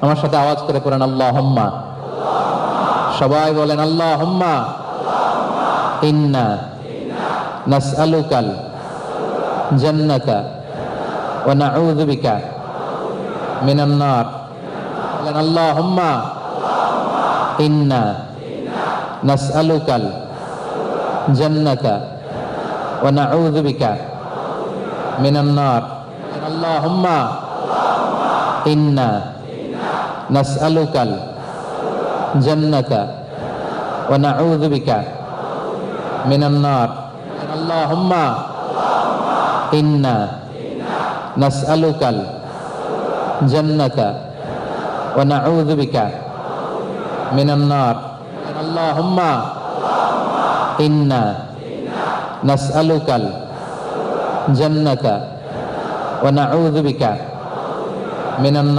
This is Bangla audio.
আমার সাথে আওয়াজ করে পড়েন আল্লাহুম্মা। সবাই বলেন আল্লাহুম্মা ইন্না নাসআলুকাল জান্নাতা ওয়া নাউযু বিকা মিনান নার। বলেন আল্লাহুম্মা ইন্না নাসআলুকাল জান্নাতা ওয়া নাউযু বিকা মিনান নার। আল্লাহুম্মা ইন্না নাসআলুকাল জান্নাতা ওয়া নাউযু বিকা মিনান নার। আল্লাহুম্মা ইন্না নাসআলুকাল জান্নাতা ওয়া নাউযু বিকা মিনান নার। আল্লাহুম্মা ইন্না নাসআলুকাল জান্নাতা ওয়া নাউযু বিকা মিনান নার।